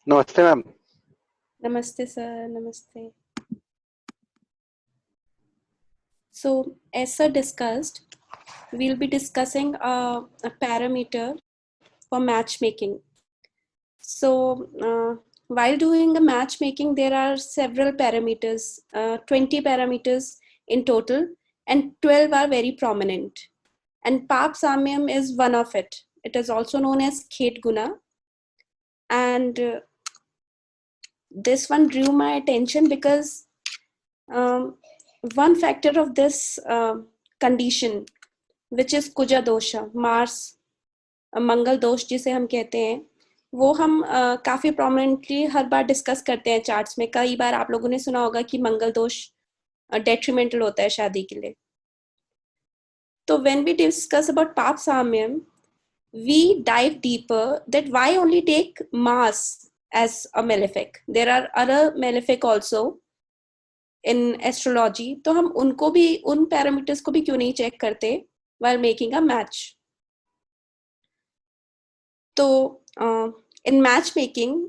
नमस्ते मैम। नमस्ते सर, नमस्ते. So, as sir discussed, we'll be discussing a parameter for matchmaking. So, while doing the matchmaking, there are several parameters, 20 parameters in total, and 12 are very prominent. And Paap Samyam is one of it. It is also known as Khet Guna. And this one drew my attention because one factor of this condition, which is Kuja dosha, Mars मंगल दोष जिसे हम कहते हैं, वो हम काफी prominently हर बार discuss करते हैं चार्ट्स में. कई बार आप लोगों ने सुना होगा कि मंगल दोष डेट्रीमेंटल होता है शादी के लिए. तो व्हेन वी डिस्कस अबाउट पाप साम्यम, we dive deeper that why only take Mars as a malefic. There are other malefic also in astrology. तो हम उनको भी, उन पैरामीटर्स को भी क्यों नहीं चेक करते while making a match. So in matchmaking,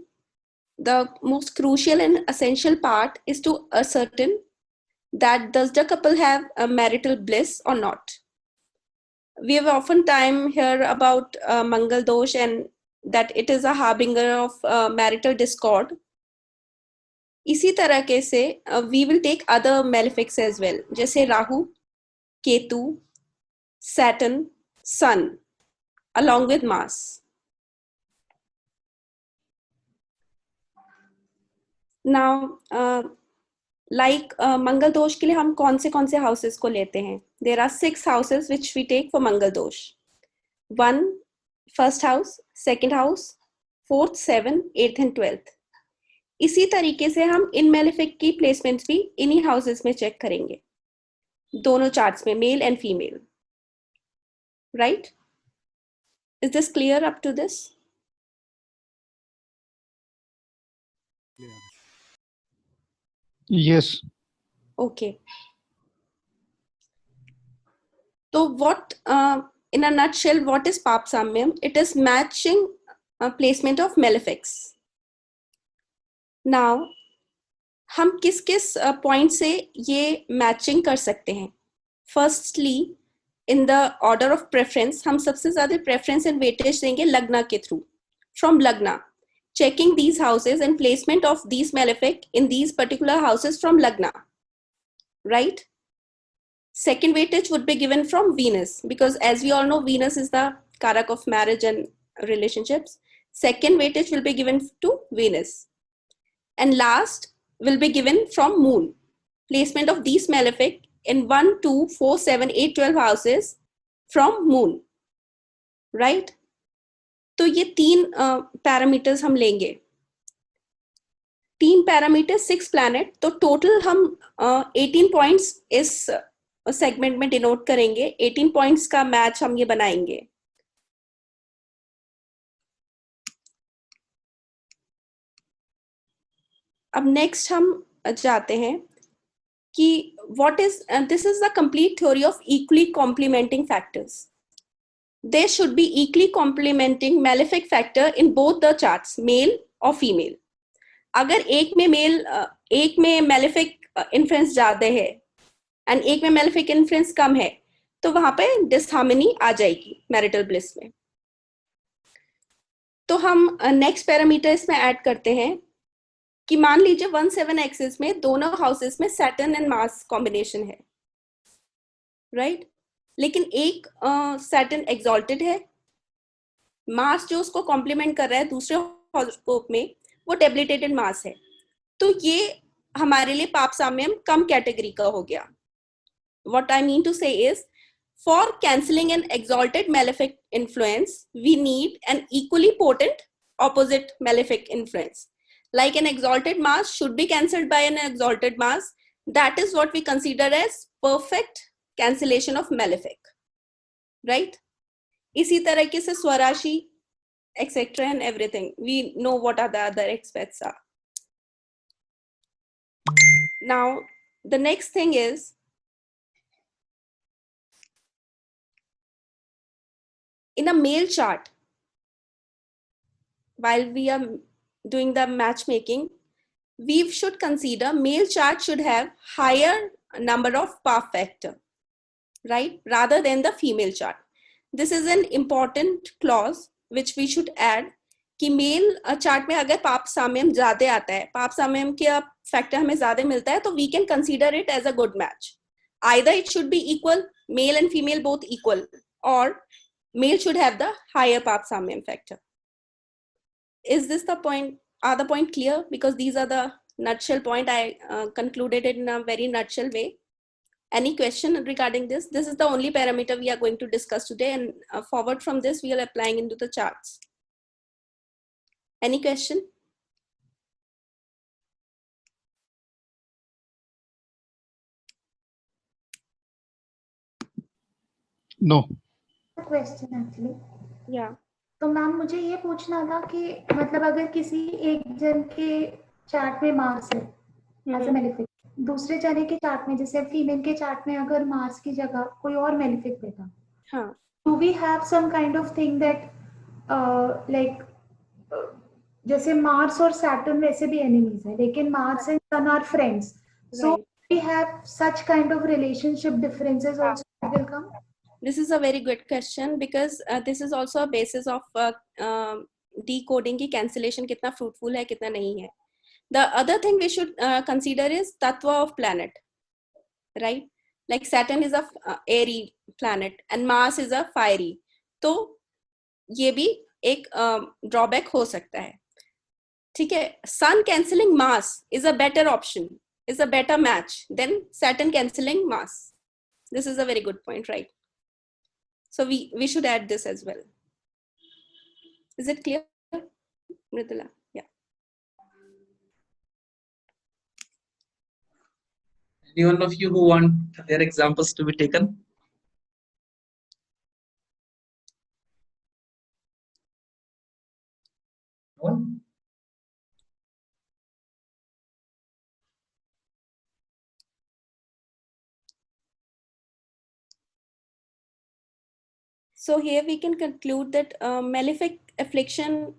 the most crucial and essential part is to ascertain that does the couple have a marital bliss or not. We have often time hear about Mangal Dosh and that it is a harbinger of marital discord. इसी तरह के से we will take other malefics as well, जैसे Rahu, Ketu, Saturn, Sun, along with Mars. Now, like मंगल दोष के लिए हम कौन से houses को लेते हैं? There are 6 houses which we take for मंगल दोष. 1, first house, second house, 4th, 7th, 8th and 12th. इसी तरीके से हम इन मेलेफिक की प्लेसमेंट्स भी इन्हीं हाउसेस में चेक करेंगे, दोनों चार्ट्स में, male and female. Right? Is this clear up to this? Yes. Okay. So what, in a nutshell, what is Paap Samyam? It is matching placement of malefics. Now, हम किस किस point से ये matching कर सकते हैं? Firstly, in the order of preference, हम सबसे ज्यादा प्रेफरेंस एंड वेटेज देंगे लग्ना के थ्रू. फ्रॉम लग्ना, checking these houses and placement of these malefic in these particular houses from Lagna, right? Second weightage would be given from Venus, because as we all know, Venus is the karak of marriage and relationships. Second weightage will be given to Venus. And last will be given from Moon. Placement of these malefic in 1, 2, 4, 7, 8, 12 houses from Moon, right? तो ये 3 parameters हम लेंगे. 3 parameter, 6 planet, तो total हम 18 points इस segment में denote करेंगे. 18 points का मैच हम ये बनाएंगे. अब नेक्स्ट हम जाते हैं कि what is this is the complete theory of equally complementing factors. There should be equally complementing malefic factor in both the charts, male or female. अगर एक में malefic influence ज्यादा है and एक में malefic influence कम है, तो वहां पे disharmony आ जाएगी marital bliss में. तो हम next parameter इसमें add करते हैं कि मान लीजिए 1-7 axis में दोनों houses में Saturn and Mars combination है, right? लेकिन एक सैटर्न एक्सॉल्टेड है, मार्स जो उसको कॉम्प्लीमेंट कर रहा है दूसरे हॉरोस्कोप में, वो डेबिलिटेटेड मार्स है. तो ये हमारे लिए पाप साम्यम कम कैटेगरी का हो गया. What I mean to say is, for cancelling an exalted malefic influence we need an equally potent opposite malefic influence. Like an exalted Mars should be cancelled by an exalted Mars. That is what we consider as perfect cancellation of malefic, right? इसी तरीके से स्वराशि etc and everything, we know what are the other aspects are. Now the next thing is, in a male chart, while we are doing the matchmaking, we should consider male chart should have higher number of path factor, right, rather than the female chart. This is an important clause which we should add कि mail chart में अगर पाप साम्यम ज्यादा आता है, पाप साम्यम के factor हमें ज्यादा मिलता है, तो we can consider it as a good match. Either it should be equal, male and female both equal, or male should have the higher paap samyam factor. Is this the point? Are the point clear? Because these are the nutshell point. I concluded it in a very nutshell way. Any question regarding this? This is the only parameter we are going to discuss today, and forward from this, we are applying into the charts. Any question? No. Question actually. Yeah. तो ma'am मुझे ये पूछना था कि मतलब अगर किसी एक जन के चार्ट में मार्स है एज अ मेलिफिक, दूसरे जने के चार्ट में जैसे फीमेल के चार्ट में अगर मार्स की जगह कोई और मेलिफिक देता, हाँ. Do we have some kind of thing that like जैसे मार्स और सैटर्न वैसे भी एनिमीज है, लेकिन Mars and Sun are friends, so we have such kind of relationship differences also will come. This is a very good question, because this is also a basis of decoding की cancellation कितना fruitful है कितना नहीं है. The other thing we should consider is tattva of planet, right? Like Saturn is a airy planet and Mars is a fiery. तो ये भी एक drawback हो सकता है. ठीक है, Sun cancelling Mars is a better option, is a better match than Saturn cancelling Mars. This is a very good point, right? So we should add this as well. Is it clear, Mridula? Yeah. Anyone of you who want their examples to be taken? One? So here we can conclude that malefic affliction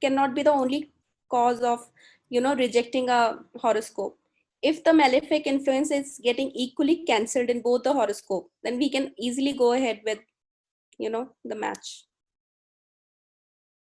cannot be the only cause of rejecting a horoscope. If the malefic influence is getting equally cancelled in both the horoscope, then we can easily go ahead with the match.